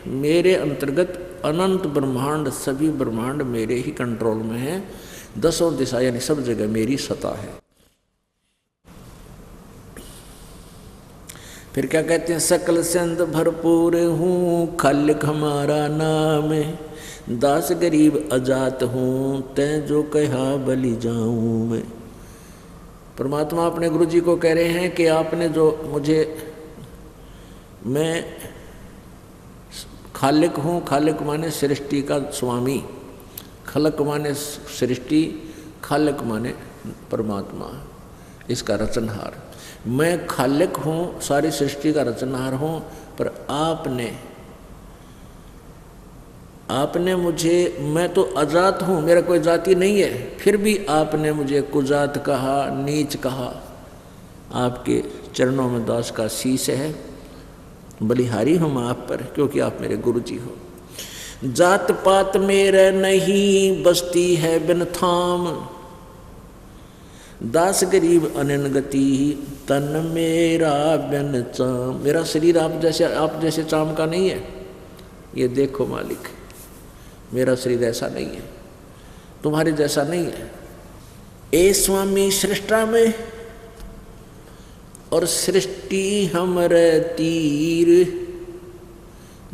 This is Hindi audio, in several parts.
मेरे अंतर्गत अनंत ब्रह्मांड, सभी ब्रह्मांड मेरे ही कंट्रोल में है। दसों दिशा यानी सब जगह मेरी सत्ता है। फिर क्या कहते हैं, सकल संद भरपूर हूँ, खालिक हमारा नाम है, दास गरीब अजात हूँ, तै जो कहा बलि जाऊँ मैं। परमात्मा अपने गुरु जी को कह रहे हैं कि आपने जो मुझे, मैं खालिक हूँ, खालिक माने सृष्टि का स्वामी, खलक माने सृष्टि, खालिक माने परमात्मा, इसका रचनहार। मैं खालिक हूँ, सारी सृष्टि का रचनहार हूँ, पर आपने मुझे, मैं तो अजात हूँ, मेरा कोई जाति नहीं है, फिर भी आपने मुझे कुजात कहा, नीच कहा। आपके चरणों में दास का शीश है, बलिहारी हूँ मैं आप पर, क्योंकि आप मेरे गुरु जी हो। जात पात मेरे नहीं, बसती है बिन थाम, दास गरीब अनन गति, तन मेरा बिन चाम। मेरा शरीर आप जैसे चाम का नहीं है, ये देखो मालिक, मेरा शरीर ऐसा नहीं है, तुम्हारे जैसा नहीं है। ए स्वामी सृष्टा में और सृष्टि हमरे तीर,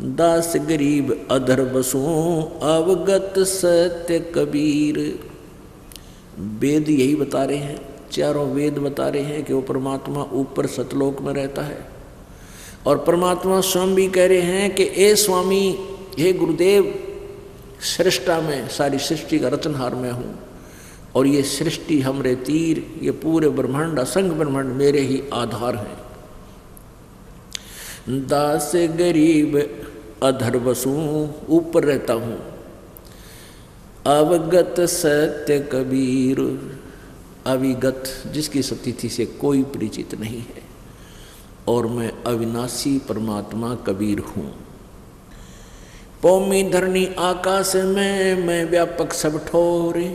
दास गरीब अधर बसों, अवगत सत्य कबीर। वेद यही बता रहे हैं, चारों वेद बता रहे हैं कि वो परमात्मा ऊपर सतलोक में रहता है। और परमात्मा स्वयं भी कह रहे हैं कि ए स्वामी, हे गुरुदेव, सृष्टा में, सारी सृष्टि का रचनहार में हूँ, और ये सृष्टि हमरे तीर, ये पूरे ब्रह्मांड, असंख्य ब्रह्मांड मेरे ही आधार हैं। दास गरीब अधर बसूं, ऊपर रहता हूँ, अवगत सत्य कबीर, अविगत, जिसकी स्थिति से कोई परिचित नहीं है, और मैं अविनाशी परमात्मा कबीर हूँ। पौमी धरनी आकाश में, मैं व्यापक सब ठोरे,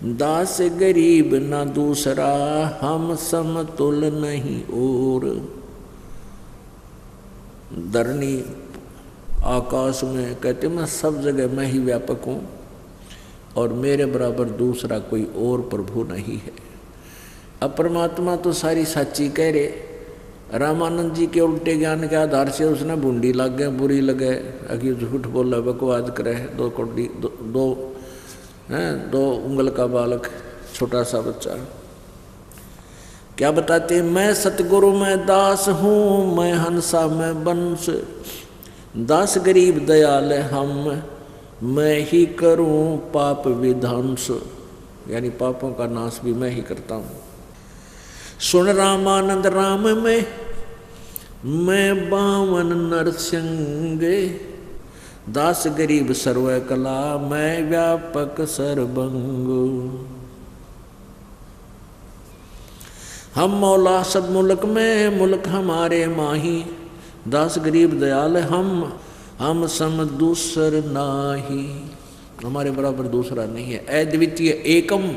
दास गरीब न दूसरा, हम समतुल नहीं और। धरनी आकाश में, कहते मैं सब जगह मैं ही व्यापक हूँ, और मेरे बराबर दूसरा कोई और प्रभु नहीं है। अब परमात्मा तो सारी साची कह रहे, रामानंद जी के उल्टे ज्ञान के आधार से उसने बूंदी लग गए, बुरी लगे, अभी झूठ बोला, बकवाद करे, दो उंगल का बालक, छोटा सा बच्चा। क्या बताते, मैं सतगुरु में दास हूँ, मैं हंसा में वंश, दास गरीब दयाल हम, मैं ही करूँ पाप विध्वंस, यानी पापों का नाश भी मैं ही करता हूँ। सुन रामानंद राम में, मैं बावन नरसिंह, दास गरीब सर्व कला, मैं व्यापक सर्वंग। हम मौला सब मुल्क में, मुल्क हमारे माही, दास गरीब दयाल हम सम दूसर नाही, हमारे बराबर दूसरा नहीं है। अद्वितीय एकम,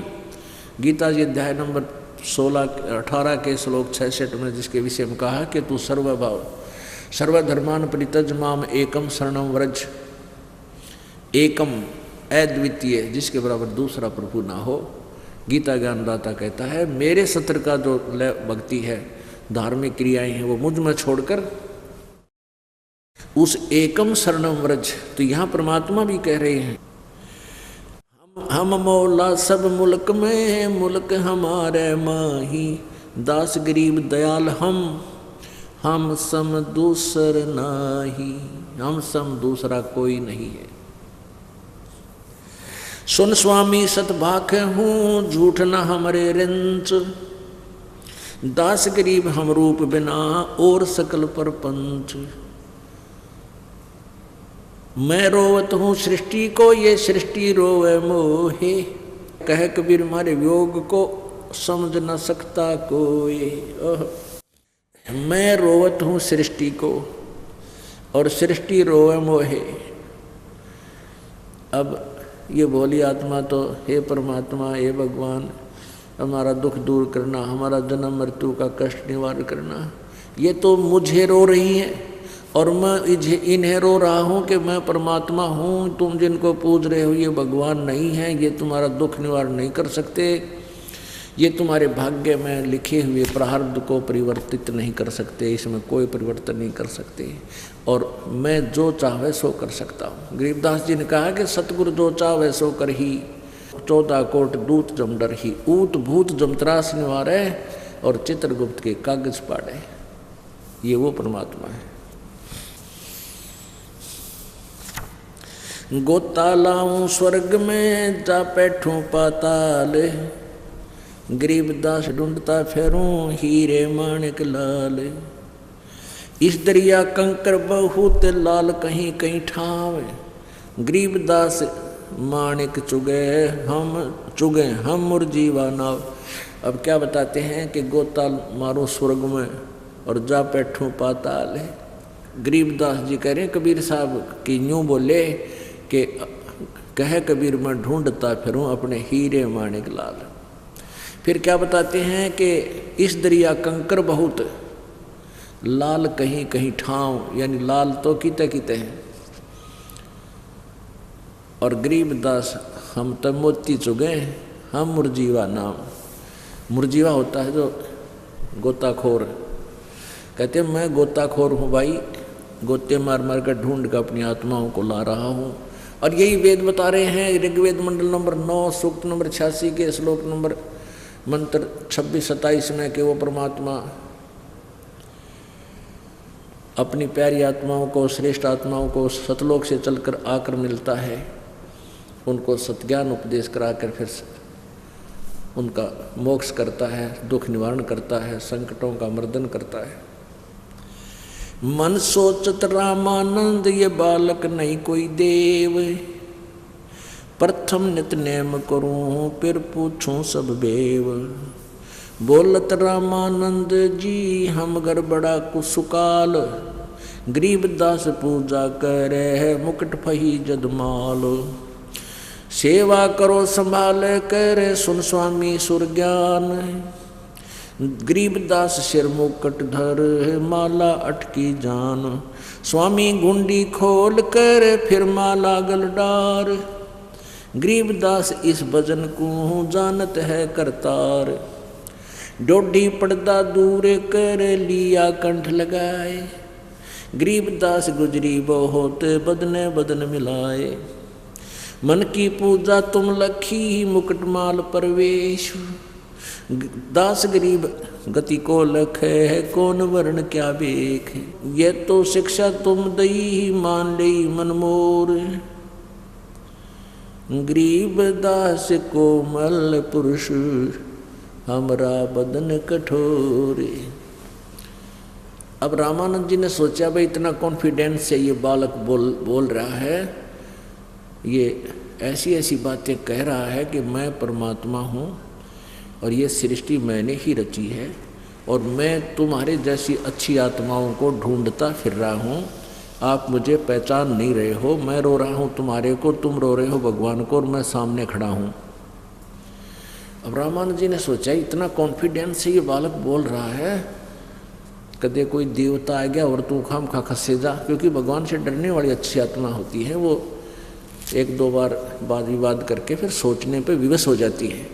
गीता जी अध्याय नंबर 18 के श्लोक 66 में जिसके विषय में कहा कि तू सर्वभाव सर्वधर्मान परित्यज माम एकम शरणम व्रज। एकम, अद्वितीय, जिसके बराबर दूसरा प्रभु ना हो। गीता ज्ञानदाता कहता है मेरे सत्र का जो भक्ति है, धार्मिक क्रियाएं हैं, वो मुझ में छोड़कर उस एकम शरणम व्रज। तो यहाँ परमात्मा भी कह रहे हैं हम मौला सब मुल्क में, मुल्क हमारे माही, दास गरीब दयाल हम सम दूसर नाही, हम सम दूसरा कोई नहीं है। सुन स्वामी सतभाख हूँ, झूठ न हमरे रिंच, दास गरीब हम रूप बिना और सकल पर पंच। मैं रोवत हूँ सृष्टि को, ये सृष्टि रोवे मोहे, कह कबीर हमारे वियोग को समझ न सकता कोई। मैं रोवत हूँ सृष्टि को और सृष्टि रोवे मोहे। अब ये भोली आत्मा तो हे परमात्मा, हे भगवान, हमारा दुख दूर करना, हमारा जन्म मृत्यु का कष्ट निवारण करना, ये तो मुझे रो रही है और मैं इन्हें रो रहा हूँ कि मैं परमात्मा हूँ, तुम जिनको पूज रहे हो ये भगवान नहीं है, ये तुम्हारा दुख निवारण नहीं कर सकते, ये तुम्हारे भाग्य में लिखे हुए प्रारब्ध को परिवर्तित नहीं कर सकते, इसमें कोई परिवर्तन नहीं कर सकते, और मैं जो चाहे सो कर सकता हूँ। गरीबदास जी ने कहा कि सतगुरु जो चाहे सो कर ही, 14 कोट दूत जमडर ही, ऊत भूत जमत्रास निवारे और चित्रगुप्त के कागज पाड़े। ये वो परमात्मा है। गोता लाऊं स्वर्ग में जा बैठूं पाताल, गरीबदास ढूंढता फेरूं हीरे माणिक लाल। इस दरिया कंकर बहुत लाल कहीं कहीं ठाव, गरीबदास माणिक चुगे हम मुरजीवा नाव। अब क्या बताते हैं कि गोता मारो स्वर्ग में और जा बैठूं पाताल। गरीबदास जी कह रहे हैं कबीर साहब कि यूँ बोले कि कहे कबीर मैं ढूंढता फिरूं अपने हीरे माणिक लाल। फिर क्या बताते हैं कि इस दरिया कंकर बहुत लाल कहीं कहीं ठाव, यानी लाल तो किते किते हैं। और गरीबदास हम तो मोती चुगे हम मुरजीवा नाम। मुरजीवा होता है जो गोताखोर, कहते हैं मैं गोताखोर हूँ भाई, गोते मार मार कर ढूंढ कर अपनी आत्माओं को ला रहा हूँ। और यही वेद बता रहे हैं, ऋग्वेद मंडल नंबर 9 सूक्त नंबर 86 के श्लोक नंबर मंत्र 26-27 में कि वो परमात्मा अपनी प्यारी आत्माओं को, श्रेष्ठ आत्माओं को सतलोक से चलकर आकर मिलता है, उनको सत्ज्ञान उपदेश कराकर फिर उनका मोक्ष करता है, दुख निवारण करता है, संकटों का मर्दन करता है। मन सोचत रामानंद ये बालक नहीं कोई देव, प्रथम नित नेम करूं फिर पूछूं सब बेव। बोलत रामानंद जी हम गड़बड़ा कुसुकाल, गरीबदास पूजा करे मुकुट फही जदमाल। सेवा करो संभाल कर सुन स्वामी सुरज्ञान, गरीबदास सिर मुकुट धर माला अटकी जान। स्वामी गुंडी खोल कर फिर माला गल डार, गरीबदास इस भजन को जानत है करतार। डोडी पर्दा दूर कर लिया कंठ लगाए, गरीबदास गुजरी बहुत बदने बदन मिलाए। मन की पूजा तुम लखी मुकुटमाल परवेश, दास गरीब गति को लखे है कौन वर्ण क्या बेख। ये तो शिक्षा तुम दई मान लई मन मोर, गरीब दास कोमल पुरुष हमरा बदन कठोर। अब रामानंद जी ने सोचा भाई इतना कॉन्फिडेंस से ये बालक बोल रहा है, ये ऐसी ऐसी बातें कह रहा है कि मैं परमात्मा हूँ और ये सृष्टि मैंने ही रची है, और मैं तुम्हारे जैसी अच्छी आत्माओं को ढूंढता फिर रहा हूँ, आप मुझे पहचान नहीं रहे हो। मैं रो रहा हूँ तुम्हारे को, तुम रो रहे हो भगवान को, और मैं सामने खड़ा हूँ। अब रामानंद जी ने सोचा इतना कॉन्फिडेंस से ये बालक बोल रहा है, कदे कोई देवता आ गया और तू खाम खा खसे जा, क्योंकि भगवान से डरने वाली अच्छी आत्मा होती है, वो 1-2 बार वाद विवाद करके फिर सोचने पे विवश हो जाती है।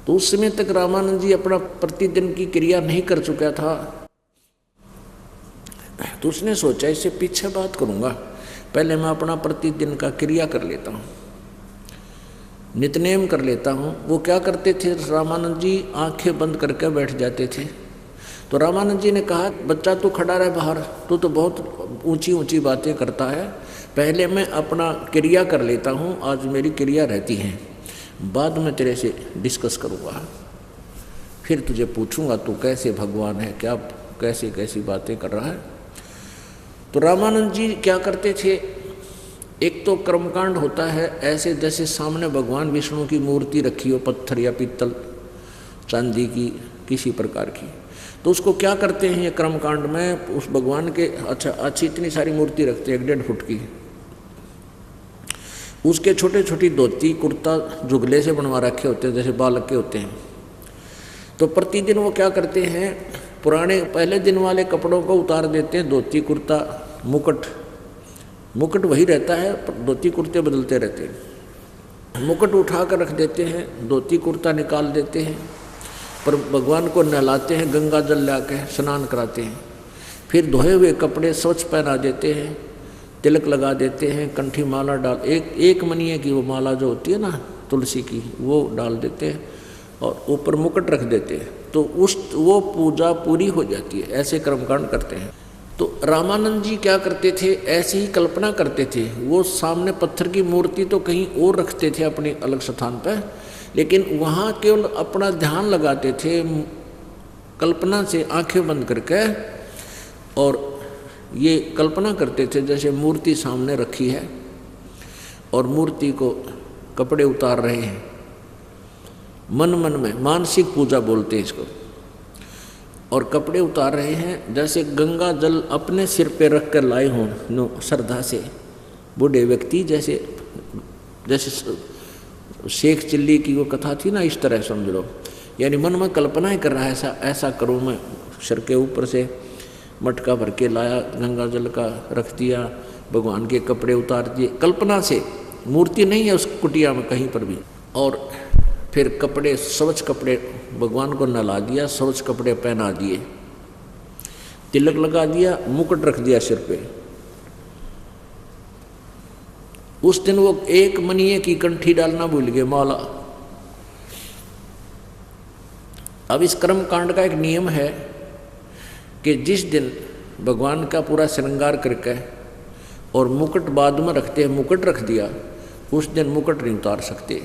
तो उस समय तक रामानंद जी अपना प्रतिदिन की क्रिया नहीं कर चुका था, तो उसने सोचा इससे पीछे बात करूंगा, पहले मैं अपना प्रतिदिन का क्रिया कर लेता हूँ, नित्यनेम कर लेता हूँ। वो क्या करते थे रामानंद जी, आंखें बंद करके बैठ जाते थे। तो रामानंद जी ने कहा बच्चा तू खड़ा रहे बाहर, तू तो बहुत ऊंची ऊंची बातें करता है, पहले मैं अपना क्रिया कर लेता हूँ, आज मेरी क्रिया रहती है, बाद में तेरे से डिस्कस करूँगा, फिर तुझे पूछूंगा तू कैसे भगवान है, क्या कैसे कैसी बातें कर रहा है। तो रामानंद जी क्या करते थे, एक तो कर्मकांड होता है ऐसे जैसे सामने भगवान विष्णु की मूर्ति रखी हो, पत्थर या पीतल चांदी की किसी प्रकार की, तो उसको क्या करते हैं ये कर्मकांड में, उस भगवान के अच्छी इतनी सारी मूर्ति रखते हैं 1.5 फुट की, उसके छोटे छोटी धोती कुर्ता जुगले से बनवा रखे होते हैं जैसे बालक के होते हैं। तो प्रतिदिन वो क्या करते हैं, पुराने पहले दिन वाले कपड़ों को उतार देते हैं, धोती कुर्ता मुकुट, मुकुट वही रहता है पर धोती कुर्ते बदलते रहते हैं। मुकुट उठा कर रख देते हैं, धोती कुर्ता निकाल देते हैं, पर भगवान को नहलाते हैं, गंगा जल ला के स्नान कराते हैं, फिर धोए हुए कपड़े स्वच्छ पहना देते हैं, तिलक लगा देते हैं, कंठी माला डाल एक मनिए की वो माला जो होती है ना तुलसी की, वो डाल देते हैं और ऊपर मुकुट रख देते हैं, तो वो पूजा पूरी हो जाती है। ऐसे कर्मकांड करते हैं। तो रामानंद जी क्या करते थे, ऐसी ही कल्पना करते थे। वो सामने पत्थर की मूर्ति तो कहीं और रखते थे अपने अलग स्थान पर, लेकिन वहाँ केवल अपना ध्यान लगाते थे कल्पना से, आंखें बंद करके, और ये कल्पना करते थे जैसे मूर्ति सामने रखी है और मूर्ति को कपड़े उतार रहे हैं। मन मन में मानसिक पूजा बोलते हैं इसको, और कपड़े उतार रहे हैं जैसे गंगा जल अपने सिर पे रख कर लाए हों श्रद्धा से। बूढ़े व्यक्ति जैसे शेख चिल्ली की वो कथा थी ना, इस तरह समझ लो, यानी मन में कल्पनाएं कर रहा है ऐसा करूँ मैं। सिर के ऊपर से मटका भर के लाया, गंगा जल का रख दिया, भगवान के कपड़े उतार दिए, कल्पना से, मूर्ति नहीं है उस कुटिया में कहीं पर भी। और फिर कपड़े, स्वच्छ कपड़े भगवान को नहला दिया, स्वच्छ कपड़े पहना दिए, तिलक लगा दिया, मुकुट रख दिया सिर पे। उस दिन वो एक मनिए की कंठी डालना भूल गए, माला। अब इस कर्म कांड का एक नियम है कि जिस दिन भगवान का पूरा श्रृंगार करके और मुकुट बाद में रखते हैं, मुकुट रख दिया, उस दिन मुकुट नहीं उतार सकते।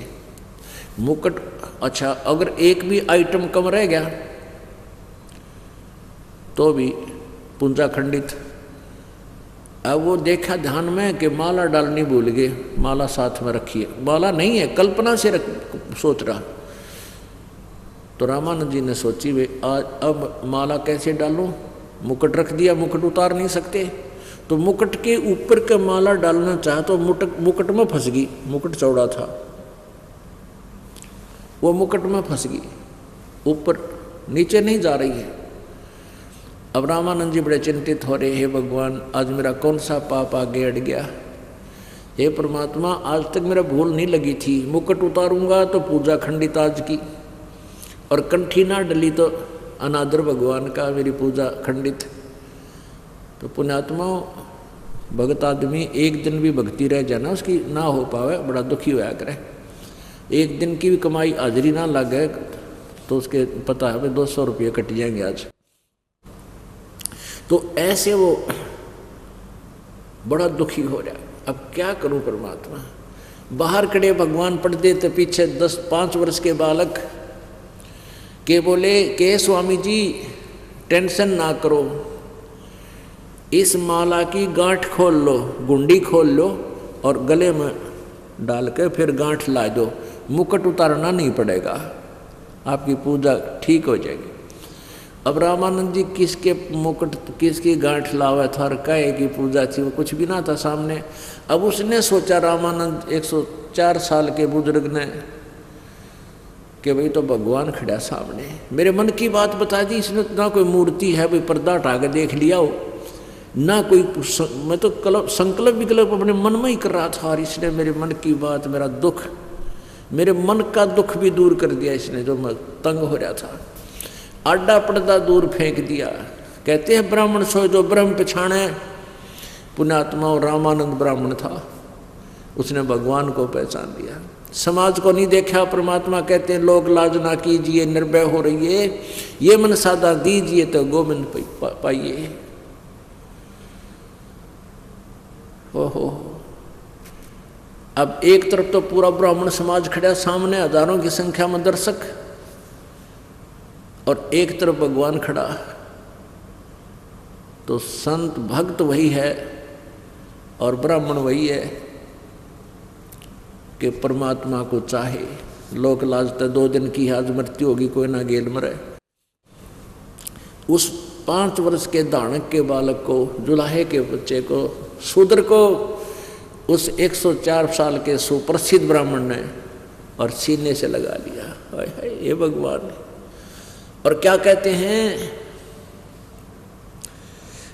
मुकुट, अच्छा अगर एक भी आइटम कम रह गया तो भी पूंजा खंडित। अब वो देखा ध्यान में कि माला डालनी भूल गए, माला साथ में रखी है, माला नहीं है, कल्पना से सोच रहा। तो रामानंद जी ने सोची वे आज अब माला कैसे डालूं, मुकुट रख दिया, मुकुट उतार नहीं सकते, तो मुकुट के ऊपर का माला डालना चाहा तो मुकुट में फंस गई, मुकुट चौड़ा था, वो मुकुट में फंस गई, ऊपर नीचे नहीं जा रही है। अब रामानंद जी बड़े चिंतित हो रहे, हे भगवान आज मेरा कौन सा पाप आगे अड़ गया, हे परमात्मा आज तक मेरा भूल नहीं लगी थी, मुकुट उतारूंगा तो पूजा खंडित आज की, और कंठी ना डली तो अनादर भगवान का, मेरी पूजा खंडित। तो पुण्यात्मा भगत आदमी एक दिन भी भक्ति रह जाना उसकी ना हो पावे, बड़ा दुखी होया करे। एक दिन की भी कमाई हाजिरी ना लग गए तो उसके पता है भाई 200 रुपये कट जाएंगे आज। तो ऐसे वो बड़ा दुखी हो रहा, अब क्या करूं परमात्मा। बाहर खड़े भगवान पढ़ते तो पीछे 5 वर्ष के बालक के बोले के स्वामी जी टेंशन ना करो, इस माला की गांठ खोल लो, गुंडी खोल लो और गले में डाल के फिर गांठ ला दो, मुकुट उतारना नहीं पड़ेगा, आपकी पूजा ठीक हो जाएगी। अब रामानंद जी किसके मुकुट किसकी गांठ लावा था और कहे की पूजा थी, वो कुछ भी ना था सामने। अब उसने सोचा रामानंद 104 साल के बुजुर्ग ने कि भाई तो भगवान खड़ा सामने, मेरे मन की बात बता दी इसने, ना कोई मूर्ति है भाई पर्दा हटा के देख लिया हो, ना कोई मैं तो संकल्प विकल्प अपने मन में ही कर रहा था, और इसने मेरे मन की बात, मेरा दुख, मेरे मन का दुख भी दूर कर दिया इसने, जो मैं तंग हो रहा था, आडा पर्दा दूर फेंक दिया। कहते हैं ब्राह्मण सोए जो ब्रह्म पछाणे, पुण्यात्मा और रामानंद ब्राह्मण था, उसने भगवान को पहचान दिया, समाज को नहीं देखा। परमात्मा कहते हैं लोग लाज ना कीजिए, निर्भय हो रही है, ये मन सादा दीजिए तो गोविंद पाइए। ओहो, अब एक तरफ तो पूरा ब्राह्मण समाज खड़ा सामने, हजारों की संख्या में दर्शक, और एक तरफ भगवान खड़ा। तो संत भक्त वही है और ब्राह्मण वही है कि परमात्मा को चाहे। लोक लाज तो 2 दिन की आज मृत्यु होगी, कोई ना गेल मरे। उस 5 वर्ष के दानक के बालक को, जुलाहे के बच्चे को, शूद्र को उस 104 साल के सुप्रसिद्ध ब्राह्मण ने और सीने से लगा लिया। हाय हाय, ये भगवान। और क्या कहते हैं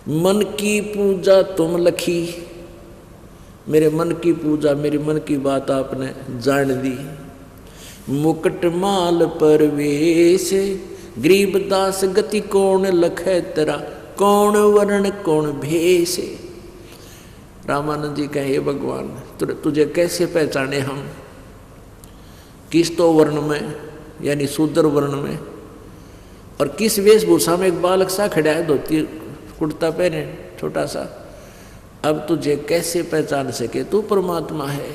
मन की पूजा तुम लखी, मेरे मन की पूजा, मेरे मन की बात आपने जान दी। मुकुट माल परवेश, गरीबदास गति कौन लखै तेरा, कौन वर्ण कौन भेष। रामानंद जी कहे, हे भगवान तुझे कैसे पहचाने हम, किस तो वर्ण में यानी शूद्र वर्ण में, और किस वेशभूषा में एक बालक सा खड़ा है, धोती कुर्ता पहने छोटा सा, अब तुझे कैसे पहचान सके, तू परमात्मा है।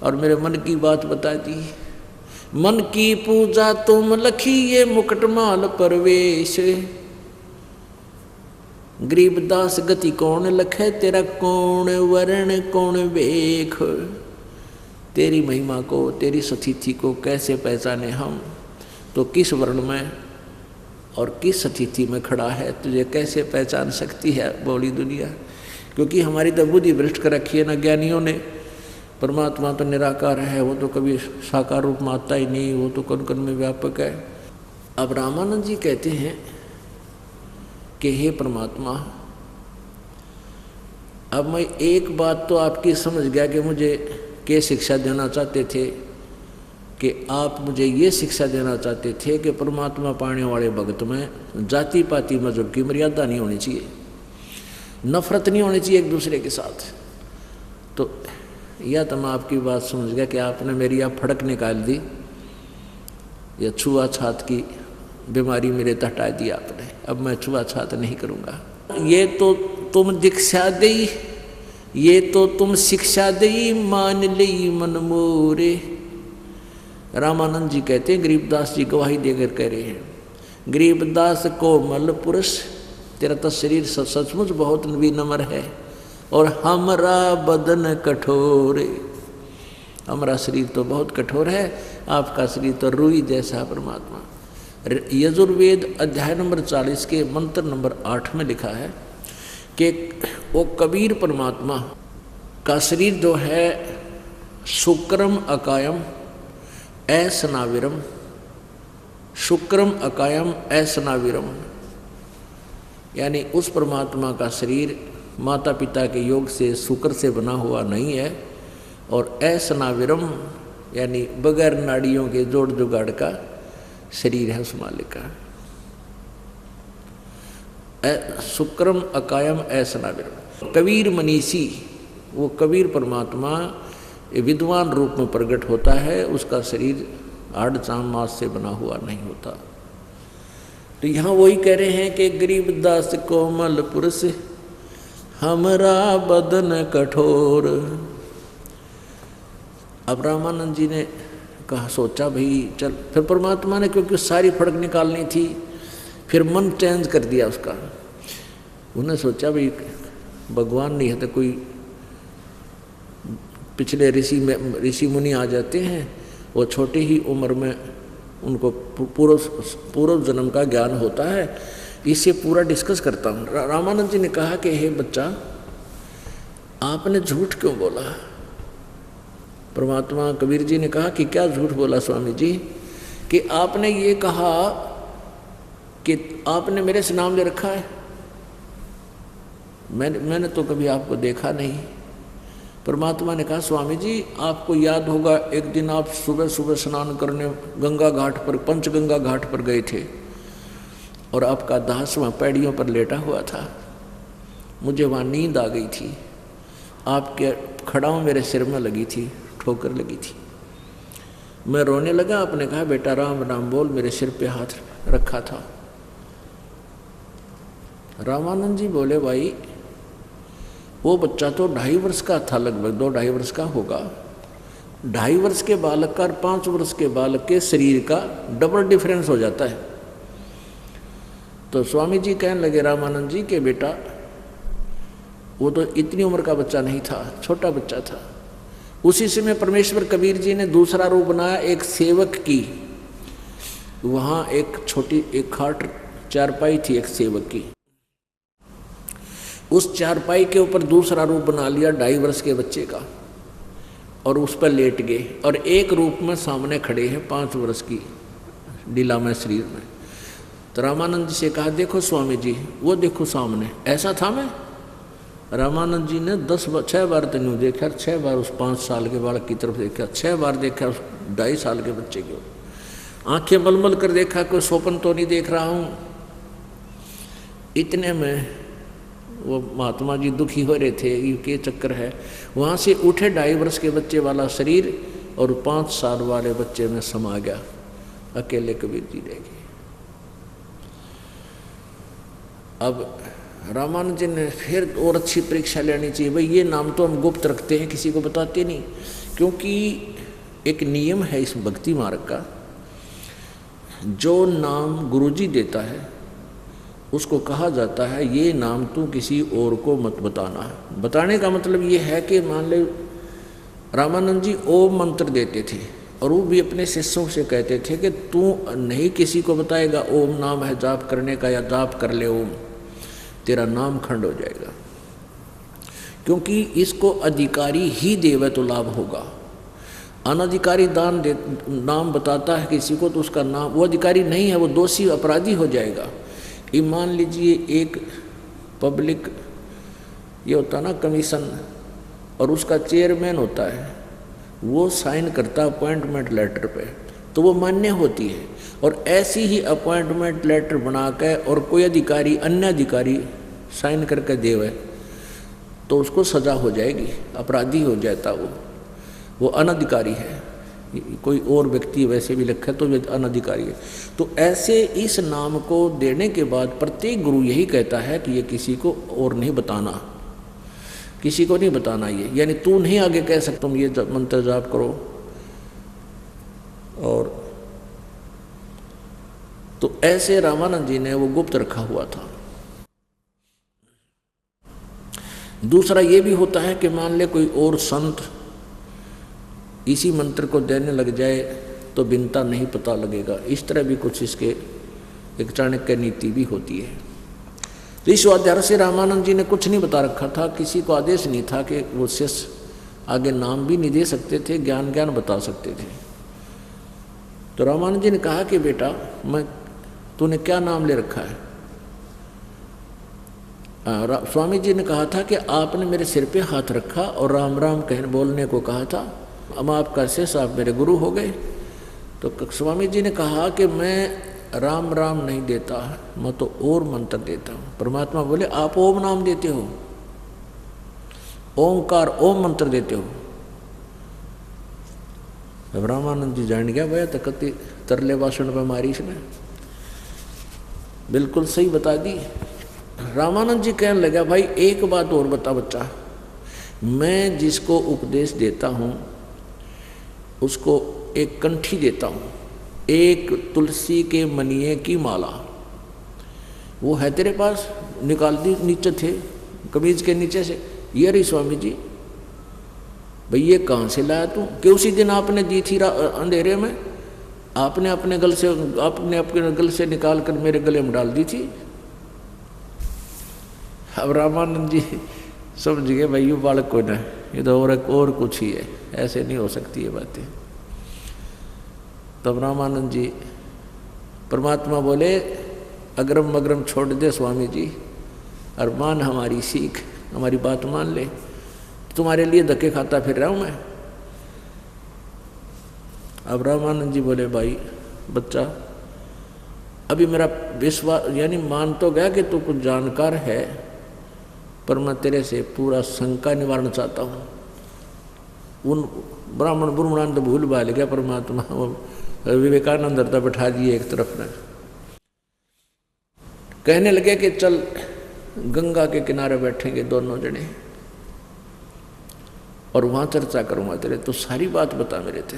और मेरे मन की बात बता दी। मन की पूजा तुम लखी, ये मुकुटमाल परवेश, गरीबदास गति कौन लखै तेरा, कौन वर्ण कौन वेख। तेरी महिमा को, तेरी स्थिति को कैसे पहचाने हम, तो किस वर्ण में और किस स्थिति में खड़ा है, तुझे कैसे पहचान सकती है बोली दुनिया। क्योंकि हमारी तो बुद्धि भ्रष्ट कर रखी है ना ज्ञानियों ने। परमात्मा तो निराकार है, वो तो कभी साकार रूप में आता ही नहीं, वो तो कण कण में व्यापक है। अब रामानंद जी कहते हैं कि हे परमात्मा, अब मैं एक बात तो आपकी समझ गया कि मुझे क्या शिक्षा देना चाहते थे, कि आप मुझे ये शिक्षा देना चाहते थे कि परमात्मा पाने वाले भक्त में जाति पाति मजहब की मर्यादा नहीं होनी चाहिए, नफरत नहीं होनी चाहिए एक दूसरे के साथ। तो यह तो मैं आपकी बात समझ गया कि आपने मेरी यह फड़क निकाल दी, या छुआछूत की बीमारी मेरे तक हटा दी आपने। अब मैं छुआछूत नहीं करूँगा। ये तो तुम दीक्षा दई, ये तो तुम शिक्षा दई, मान ली मन मोरे। रामानंद जी कहते हैं, गरीबदास जी गवाही देकर कह रहे हैं, गरीबदास कोमल पुरुष, तेरा तो शरीर सचमुच बहुत विनम्र है, और हमारा बदन कठोर, हमारा शरीर तो बहुत कठोर है, आपका शरीर तो रुई जैसा। परमात्मा यजुर्वेद अध्याय नंबर 40 के मंत्र नंबर 8 में लिखा है कि वो कबीर परमात्मा का शरीर जो है शुक्रम अकायम ऐसनाविरम, शुक्रम अकायम ऐसनाविरम, यानी उस परमात्मा का शरीर माता पिता के योग से शुक्र से बना हुआ नहीं है, और ऐसनाविरम यानी बगैर नाड़ियों के जोड़ जुगाड़ का शरीर है उस मालिक का। शुक्रम अकायम ऐसनाविरम। कबीर मनीषी, वो कबीर परमात्मा विद्वान रूप में प्रकट होता है, उसका शरीर हाड़ चाम मांस से बना हुआ नहीं होता। तो यहाँ वही कह रहे हैं कि गरीबदास कोमल पुरुष, हमरा बदन कठोर। अब रामानंद जी ने कहा, सोचा भाई चल, फिर परमात्मा ने क्योंकि सारी फड़क निकालनी थी, फिर मन चेंज कर दिया उसका। उन्हें सोचा भाई भगवान नहीं है तो कोई पिछले ऋषि मुनि आ जाते हैं, वो छोटी ही उम्र में उनको पूर्व जन्म का ज्ञान होता है, इससे पूरा डिस्कस करता हूँ। रामानंद जी ने कहा कि हे बच्चा, आपने झूठ क्यों बोला। परमात्मा कबीर जी ने कहा कि क्या झूठ बोला स्वामी जी, कि आपने ये कहा कि आपने मेरे से नाम ले रखा है, मैंने तो कभी आपको देखा नहीं। परमात्मा ने कहा, स्वामी जी आपको याद होगा एक दिन आप सुबह सुबह स्नान करने गंगा घाट पर, पंचगंगा घाट पर गए थे, और आपका दास वहाँ पैड़ियों पर लेटा हुआ था। मुझे वहाँ नींद आ गई थी, आपके खड़ाऊ मेरे सिर में लगी थी, ठोकर लगी थी, मैं रोने लगा। आपने कहा बेटा राम राम बोल, मेरे सिर पे हाथ रखा था। रामानंद जी बोले, भाई वो बच्चा तो 2.5 वर्ष का था, लगभग 2-2.5 वर्ष का होगा। 2.5 वर्ष के बालक का और 5 वर्ष के बालक के शरीर का डबल डिफरेंस हो जाता है। तो स्वामी जी कहने लगे रामानंद जी के बेटा, वो तो इतनी उम्र का बच्चा नहीं था, छोटा बच्चा था। उसी समय परमेश्वर कबीर जी ने दूसरा रूप बनाया, एक सेवक की। वहाँ एक छोटी एक खाट चारपाई थी एक सेवक की, उस चारपाई के ऊपर दूसरा रूप बना लिया 2.5 वर्ष के बच्चे का, और उस पर लेट गए, और एक रूप में सामने खड़े हैं 5 वर्ष की लीलामय शरीर में। तो रामानंद जी से कहा, देखो स्वामी जी, वो देखो सामने, ऐसा था मैं। रामानंद जी ने 6 बार तो नहीं देखा, 6 बार उस 5 साल के बालक की तरफ देखा, 6 बार देखा उस 2.5 साल के बच्चे की ओर, आंखें मलमल कर देखा, कोई स्वप्न तो नहीं देख रहा हूँ। इतने में वो महात्मा जी दुखी हो रहे थे, ये क्या चक्कर है। वहाँ से उठे 2.5 वर्ष के बच्चे वाला शरीर और 5 साल वाले बच्चे में समा गया, अकेले कबीर जी रह गए। अब रामानंद जी ने फिर और अच्छी परीक्षा लेनी चाहिए, भाई ये नाम तो हम गुप्त रखते हैं, किसी को बताते नहीं, क्योंकि एक नियम है इस भक्ति मार्ग का, जो नाम गुरुजी देता है उसको कहा जाता है ये नाम तू किसी और को मत बताना। बताने का मतलब ये है कि मान ले रामानंद जी ओम मंत्र देते थे और वो भी अपने शिष्यों से कहते थे कि तू नहीं किसी को बताएगा ओम नाम है जाप करने का, या जाप कर ले ओम, तेरा नाम खंड हो जाएगा, क्योंकि इसको अधिकारी ही देवे तो लाभ होगा। अनधिकारी नाम बताता है किसी को तो उसका नाम, वो अधिकारी नहीं है, वो दोषी अपराधी हो जाएगा। ये मान लीजिए एक पब्लिक ये होता ना कमीशन, और उसका चेयरमैन होता है, वो साइन करता अपॉइंटमेंट लेटर पे, तो वो मान्य होती है। और ऐसी ही अपॉइंटमेंट लेटर बना के और कोई अधिकारी अन्य अधिकारी साइन करके देवे तो उसको सजा हो जाएगी, अपराधी हो जाता वो अनधिकारी है। कोई और व्यक्ति वैसे भी लिखा तो ये अनधिकारी है। तो ऐसे इस नाम को देने के बाद प्रत्येक गुरु यही कहता है कि ये किसी को और नहीं बताना, किसी को नहीं बताना ये, यानी तू नहीं आगे कह सकता तुम ये मंत्र जाप करो। और तो ऐसे रामानंद जी ने वो गुप्त रखा हुआ था। दूसरा ये भी होता है कि मान ले कोई और संत इसी मंत्र को देने लग जाए तो बिनता नहीं पता लगेगा, इस तरह भी कुछ इसके एक चाणक्य नीति भी होती है। तो इस स्वाध्याय से रामानंद जी ने कुछ नहीं बता रखा था, किसी को आदेश नहीं था कि वो शिष्य आगे नाम भी नहीं दे सकते थे, ज्ञान बता सकते थे। तो रामानंद जी ने कहा कि बेटा तूने क्या नाम ले रखा है। स्वामी जी ने कहा था कि आपने मेरे सिर पे हाथ रखा और राम राम कहने बोलने को कहा था, अब आपका शिष्य, आप मेरे गुरु हो गए। तो स्वामी जी ने कहा कि मैं राम राम नहीं देता, मैं तो और मंत्र देता हूँ। परमात्मा बोले आप ओम नाम देते हो, ओंकार ओम मंत्र देते हो। अब रामानंद जी जान गया भैया तकती तरले भाषण पे मारी इसने, बिल्कुल सही बता दी। रामानंद जी कहने लगा भाई एक बात और बता बच्चा, मैं जिसको उपदेश देता हूँ उसको एक कंठी देता हूँ, एक तुलसी के मनिये की माला, वो है तेरे पास, निकाल दी नीचे थे कमीज के नीचे से। ये रही स्वामी जी। भाई ये कहाँ से लाया तू? कि उसी दिन आपने दी थी अंधेरे में, आपने अपने गल से निकाल कर मेरे गले में डाल दी थी। अब रामानंद जी समझ गए भाई ये बालक कोई ना, ये तो और कुछ ही है, ऐसे नहीं हो सकती ये बातें। तब रामानंद जी परमात्मा बोले अग्रम मग्रम छोड़ दे स्वामी जी, और मान हमारी सीख, हमारी बात मान ले, तुम्हारे लिए धक्के खाता फिर रहा हूँ मैं। अब रामानंद जी बोले भाई बच्चा अभी मेरा विश्वास, यानी मान तो गया कि तू कुछ जानकार है, पर मैं तेरे से पूरा शंका निवारण चाहता हूँ। उन ब्राह्मण ब्रह्मणान तो भूल भाल गया परमात्मा, विवेकानंद दरता बैठा दिए एक तरफ में। कहने लगे कि चल गंगा के किनारे बैठेंगे दोनों जने और वहाँ चर्चा करूँगा तेरे, तो सारी बात बता मेरे थे।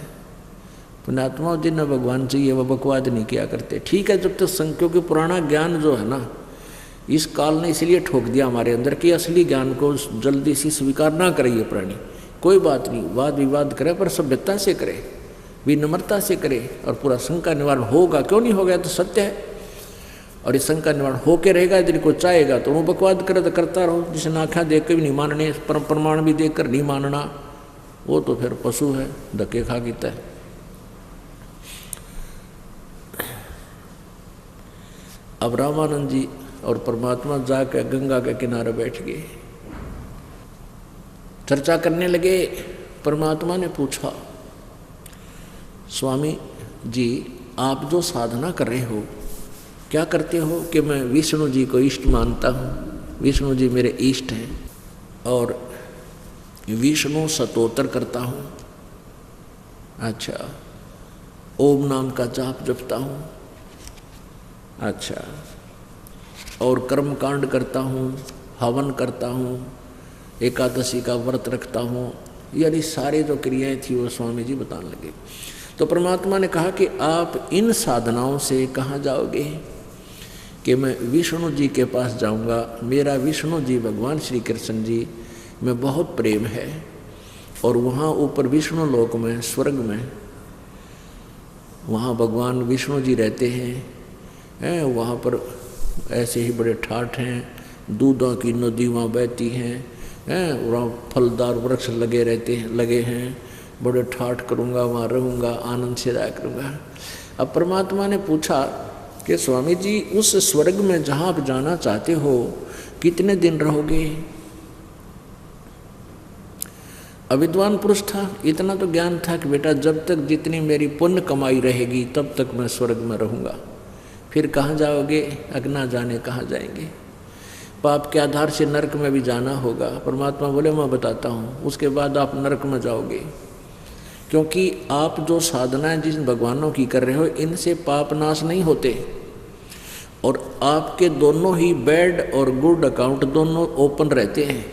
पुण्यात्मा जिन्हें भगवान चाहिए वह बकवाद नहीं किया करते। ठीक है, जब तक संख्यों के पुराना ज्ञान जो है ना, इस काल ने इसलिए ठोक दिया हमारे अंदर कि असली ज्ञान को जल्दी से स्वीकार ना करिए प्राणी। कोई बात नहीं, वाद विवाद करे पर सभ्यता से करे, विनम्रता से करे, और पूरा शंका निवारण होगा। क्यों नहीं होगा? तो सत्य है, और इस शंका निवारण होके रहेगा। यदि कोई चाहेगा तो वो बकवाद करे तो करता रहो, जिसने आँखा देख के भी नहीं मानने, प्रमाण भी देख कर नहीं मानना, वो तो फिर पशु है, धक्के खा गीता है। अब रामानंद जी और परमात्मा जाकर गंगा के किनारे बैठ गए, चर्चा करने लगे। परमात्मा ने पूछा, स्वामी जी आप जो साधना कर रहे हो क्या करते हो? कि मैं विष्णु जी को इष्ट मानता हूँ, विष्णु जी मेरे इष्ट हैं और विष्णु स्तोत्र करता हूँ। अच्छा, ओम नाम का जाप जपता हूँ। अच्छा, और कर्म कांड करता हूँ, हवन करता हूँ, एकादशी का व्रत रखता हूँ। यानी सारे जो क्रियाएं थी वो स्वामी जी बताने लगे। तो परमात्मा ने कहा कि आप इन साधनाओं से कहाँ जाओगे? कि मैं विष्णु जी के पास जाऊंगा। मेरा विष्णु जी भगवान श्री कृष्ण जी में बहुत प्रेम है और वहाँ ऊपर विष्णु लोक में, स्वर्ग में, वहाँ भगवान विष्णु जी रहते हैं। वहाँ पर ऐसे ही बड़े ठाठ हैं, दूधों की नदी वहाँ बहती हैं, वहाँ फलदार वृक्ष लगे हैं। बड़े ठाठ करूँगा, वहाँ रहूँगा, आनंद से रहा करूँगा। अब परमात्मा ने पूछा कि स्वामी जी उस स्वर्ग में जहाँ आप जाना चाहते हो कितने दिन रहोगे? अविद्वान पुरुष था, इतना तो ज्ञान था कि बेटा जब तक जितनी मेरी पुण्य कमाई रहेगी तब तक मैं स्वर्ग में रहूँगा। फिर कहाँ जाओगे? अगना जाने कहाँ जाएंगे। पाप के आधार से नरक में भी जाना होगा। परमात्मा बोले मैं बताता हूँ, उसके बाद आप नरक में जाओगे, क्योंकि आप जो साधनाएं जिन भगवानों की कर रहे हो इनसे पाप नाश नहीं होते और आपके दोनों ही बैड और गुड अकाउंट दोनों ओपन रहते हैं।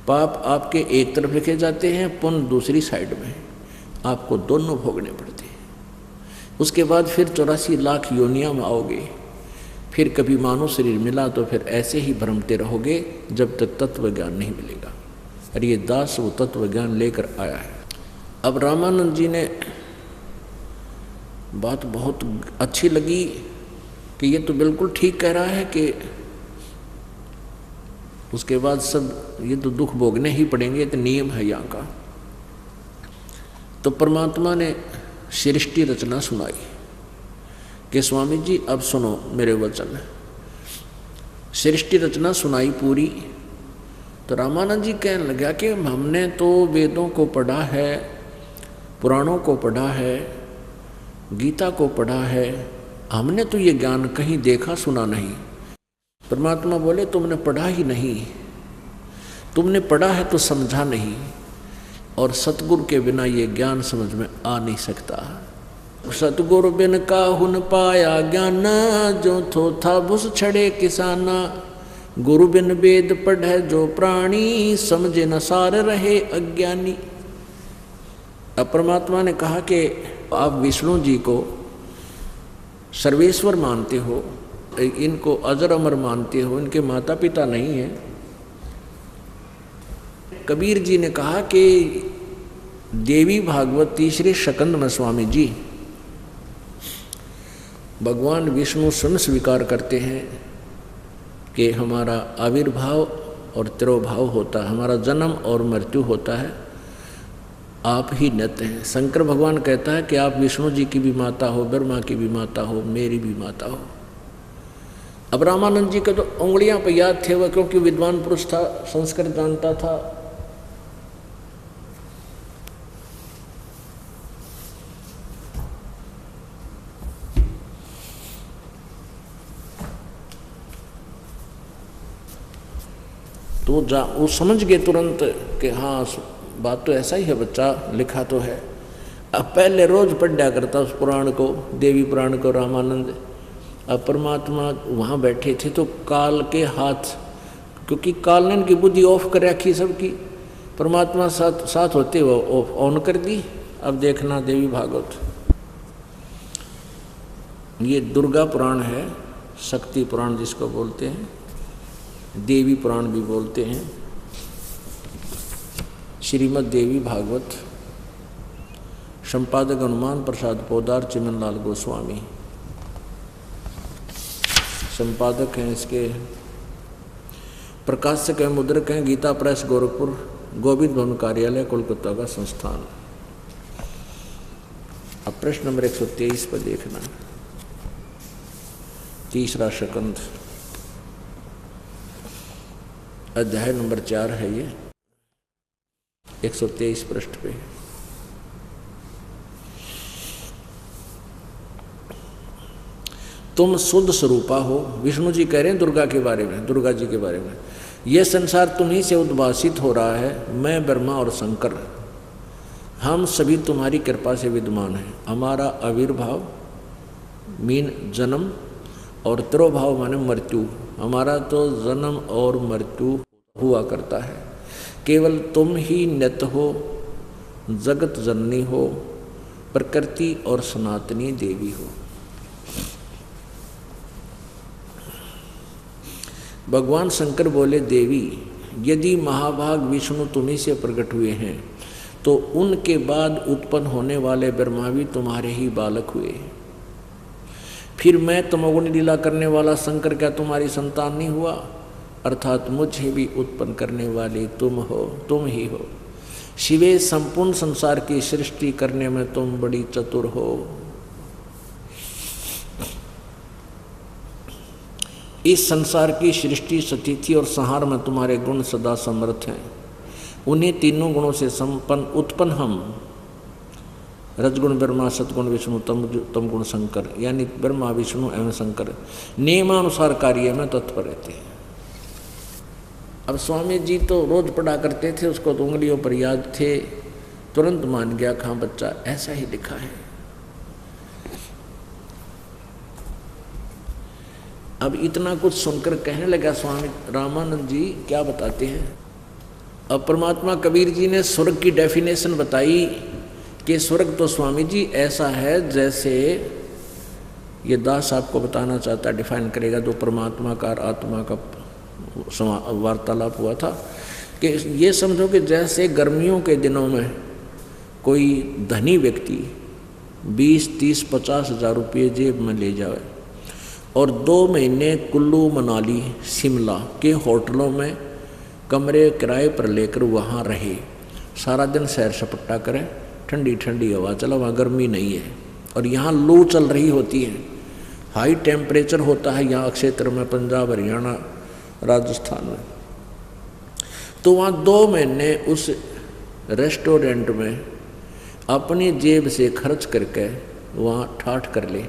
पाप आपके एक तरफ लिखे जाते हैं, पुण्य दूसरी साइड में, आपको दोनों भोगने पड़ते हैं। उसके बाद फिर 84 लाख योनियां में आओगे, फिर कभी मानव शरीर मिला तो फिर ऐसे ही भ्रमते रहोगे जब तक तत्व ज्ञान नहीं मिलेगा। और ये दास वो तत्व ज्ञान लेकर आया है। अब रामानंद जी ने बात बहुत अच्छी लगी कि ये तो बिल्कुल ठीक कह रहा है कि उसके बाद सब ये तो दुख भोगने ही पड़ेंगे, तो नियम है यहाँ का। तो परमात्मा ने सृष्टि रचना सुनाई कि स्वामी जी अब सुनो मेरे वचन। सृष्टि रचना सुनाई पूरी। तो रामानंद जी कहने लगा कि हमने तो वेदों को पढ़ा है, पुराणों को पढ़ा है, गीता को पढ़ा है, हमने तो ये ज्ञान कहीं देखा सुना नहीं। परमात्मा बोले तुमने पढ़ा ही नहीं, तुमने पढ़ा है तो समझा नहीं, और सतगुरु के बिना ये ज्ञान समझ में आ नहीं सकता। सतगुरु बिन काहुन पाया ज्ञान, जो थो था भुस छड़े किसाना। गुरु बिन वेद पढ़े जो प्राणी, समझे न सार रहे अज्ञानी। अब परमात्मा ने कहा कि आप विष्णु जी को सर्वेश्वर मानते हो, इनको अजर अमर मानते हो, इनके माता पिता नहीं है। कबीर जी ने कहा कि देवी भागवत तीसरे स्कंद में स्वामी जी भगवान विष्णु स्वयं स्वीकार करते हैं कि हमारा आविर्भाव और तिरोभाव होता है, हमारा जन्म और मृत्यु होता है, आप ही नित्य हैं। शंकर भगवान कहता है कि आप विष्णु जी की भी माता हो, ब्रह्मा की भी माता हो, मेरी भी माता हो। अब रामानंद जी के तो उंगलियां पर याद थे, वह क्योंकि विद्वान पुरुष था, संस्कृत जानता था। तो वो समझ गए तुरंत कि हाँ बात तो ऐसा ही है, बच्चा लिखा तो है। अब पहले रोज पढ़ा करता उस पुराण को, देवी पुराण को रामानंद। अब परमात्मा वहाँ बैठे थे तो काल के हाथ, क्योंकि काल ने इनकी बुद्धि ऑफ कर रखी सबकी, परमात्मा साथ होते वो ऑफ ऑन कर दी। अब देखना देवी भागवत, ये दुर्गा पुराण है, शक्ति पुराण जिसको बोलते हैं, देवी पुराण भी बोलते हैं। श्रीमद् देवी भागवत, संपादक हनुमान प्रसाद पोदार चिमनलाल गोस्वामी संपादक हैं इसके, प्रकाशक हैं, मुद्रक हैं गीता प्रेस गोरखपुर, गोविंद भवन कार्यालय कोलकाता का संस्थान। अब प्रश्न नंबर 123 पर देखना। तीसरा शकंद, अध्याय नंबर 4 है ये, 123 पृष्ठ पे। तुम शुद्ध स्वरूपा हो, विष्णु जी कह रहे हैं दुर्गा के बारे में, दुर्गा जी के बारे में। यह संसार तुम्ही से उद्भासित हो रहा है। मैं ब्रह्मा और शंकर, हम सभी तुम्हारी कृपा से विद्यमान हैं। हमारा आविर्भाव मीन जन्म और तिरोभाव माने मृत्यु, हमारा तो जन्म और मृत्यु हुआ करता है। केवल तुम ही नित्य हो, जगत जननी हो, प्रकृति और सनातनी देवी हो। भगवान शंकर बोले, देवी यदि महाभाग विष्णु तुम्ही से प्रकट हुए हैं तो उनके बाद उत्पन्न होने वाले ब्रह्मा भी तुम्हारे ही बालक हुए। फिर मैं तमोगुणी लीला करने वाला शंकर क्या तुम्हारी संतान नहीं हुआ? अर्थात मुझे भी उत्पन्न करने वाली तुम हो, तुम ही हो। शिवे संपूर्ण संसार की सृष्टि करने में तुम बड़ी चतुर हो। इस संसार की सृष्टि, स्थिति और संहार में तुम्हारे गुण सदा समर्थ हैं। उन्हीं तीनों गुणों से संपन्न उत्पन्न हम, रजगुण ब्रह्मा, सतगुण विष्णु, तम गुण शंकर, यानी ब्रह्मा विष्णु एवं शंकर नियमानुसार कार्य में तत्पर रहते हैं। अब स्वामी जी तो रोज पढ़ा करते थे, उसको तो उंगलियों पर याद थे, तुरंत मान गया खां बच्चा, ऐसा ही लिखा है। अब इतना कुछ सुनकर कहने लगा स्वामी रामानंद जी क्या बताते हैं। अब परमात्मा कबीर जी ने स्वर्ग की डेफिनेशन बताई कि स्वर्ग तो स्वामी जी ऐसा है जैसे, ये दास आपको बताना चाहता, डिफाइन करेगा, जो परमात्मा का आत्मा का वार्तालाप हुआ था, कि ये समझो कि जैसे गर्मियों के दिनों में कोई धनी व्यक्ति 20, 30, 50 हज़ार रुपये जेब में ले जाए और 2 महीने कुल्लू, मनाली, शिमला के होटलों में कमरे किराए पर लेकर वहाँ रहे, सारा दिन सैर सपट्टा करें, ठंडी ठंडी हवा चला, वहाँ गर्मी नहीं है और यहाँ लू चल रही होती है, हाई टेम्परेचर होता है यहाँ क्षेत्र में, पंजाब, हरियाणा, राजस्थान में। तो वहाँ 2 महीने उस रेस्टोरेंट में अपनी जेब से खर्च करके वहाँ ठाठ कर ले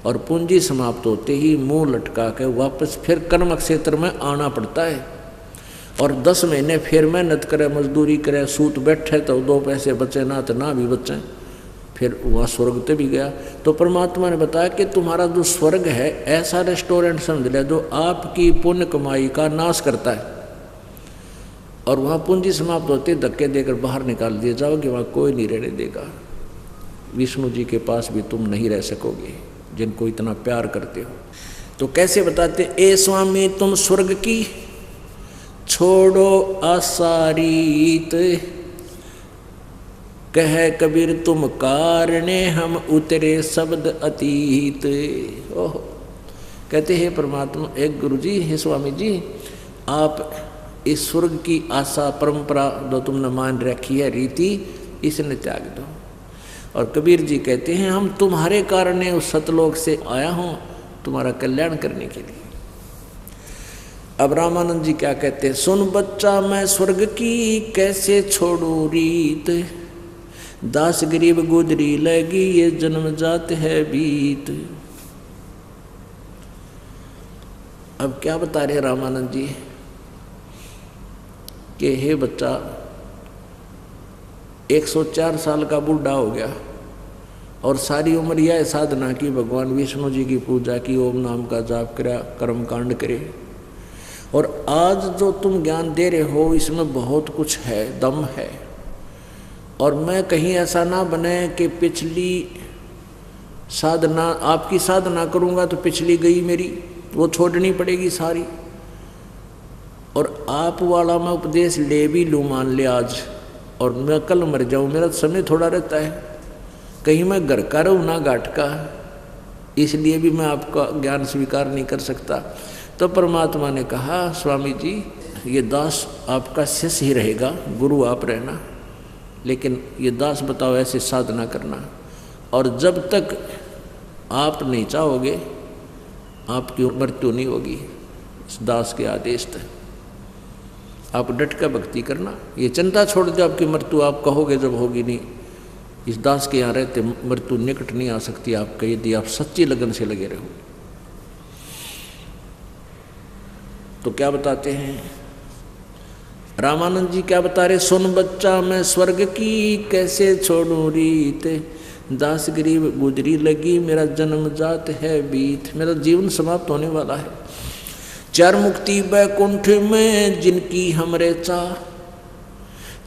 और पूंजी समाप्त होते ही मुंह लटका के वापस फिर कर्म क्षेत्र में आना पड़ता है और 10 महीने फिर मेहनत करे, मजदूरी करे, सूत बैठे तो 2 पैसे बचे ना तो ना भी बचे, फिर वहाँ स्वर्ग पे भी गया। तो परमात्मा ने बताया कि तुम्हारा जो स्वर्ग है ऐसा रेस्टोरेंट समझ ले जो आपकी पुण्य कमाई का नाश करता है और वहाँ पूंजी समाप्त होते धक्के देकर बाहर निकाल दिए जाओगे, वहाँ कोई नहीं रहने देगा। विष्णु जी के पास भी तुम नहीं रह सकोगे जिनको इतना प्यार करते हो। तो कैसे बताते, ए स्वामी तुम स्वर्ग की छोड़ो आसारीत, कह कबीर तुम कारणे हम उतरे शब्द अतीत। ओह, कहते हैं परमात्मा, एक गुरु जी, हे स्वामी जी, आप इस स्वर्ग की आशा परंपरा जो तुमने मान रखी है रीति, इसने त्याग दो। और कबीर जी कहते हैं हम तुम्हारे कारण उस सतलोक से आया हूँ तुम्हारा कल्याण करने के लिए। अब रामानंद जी क्या कहते हैं, सुन बच्चा मैं स्वर्ग की कैसे छोड़ू रीत, दास गरीब गुदरी लगी ये जन्म जात है बीत। अब क्या बता रहे रामानंद जी कि हे बच्चा 104 साल का बूढ़ा हो गया और सारी उम्र यह साधना की, भगवान विष्णु जी की पूजा की, ओम नाम का जाप करा, कर्म कांड करे, और आज जो तुम ज्ञान दे रहे हो इसमें बहुत कुछ है, दम है। और मैं कहीं ऐसा ना बने कि पिछली साधना, आपकी साधना करूँगा तो पिछली गई मेरी, वो छोड़नी पड़ेगी सारी, और आप वाला मैं उपदेश ले भी लूँ मान ले आज, और मैं कल मर जाऊँ, मेरा समय थोड़ा रहता है, कहीं मैं घर का रहूँ ना घाट का, इसलिए भी मैं आपका ज्ञान स्वीकार नहीं कर सकता। तो परमात्मा ने कहा स्वामी जी ये दास आपका शिष्य ही रहेगा, गुरु आप रहना, लेकिन ये दास बताओ ऐसे साधना करना, और जब तक आप नहीं चाहोगे आपकी मृत्यु नहीं होगी, इस दास के आदेश थे। आप डट कर भक्ति करना, ये चिंता छोड़ दो आपकी मृत्यु आप कहोगे जब होगी नहीं। इस दास के यहाँ रहते मृत्यु निकट नहीं आ सकती आपके, यदि आप सच्ची लगन से लगे रहो। तो क्या बताते हैं रामानंद जी, क्या बता रहे, सुन बच्चा मैं स्वर्ग की कैसे छोड़ूं रीत, दास गरीब गुजरी लगी मेरा जन्म जात है बीत, मेरा जीवन समाप्त होने वाला है। चार मुक्ति बैकुंठ में जिनकी हमरे चाह,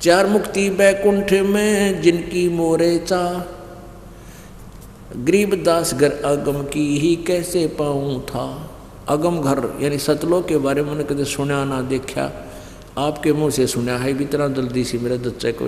चार मुक्ति बैकुंठ में जिनकी मोरे चाह, गरीब दास घर अगम की ही कैसे पाऊं था। अगम घर यानी सतलोक के बारे में कभी सुना ना देखा, आपके मुंह से सुना है भी इतना जल्दी से मेरे बच्चे को।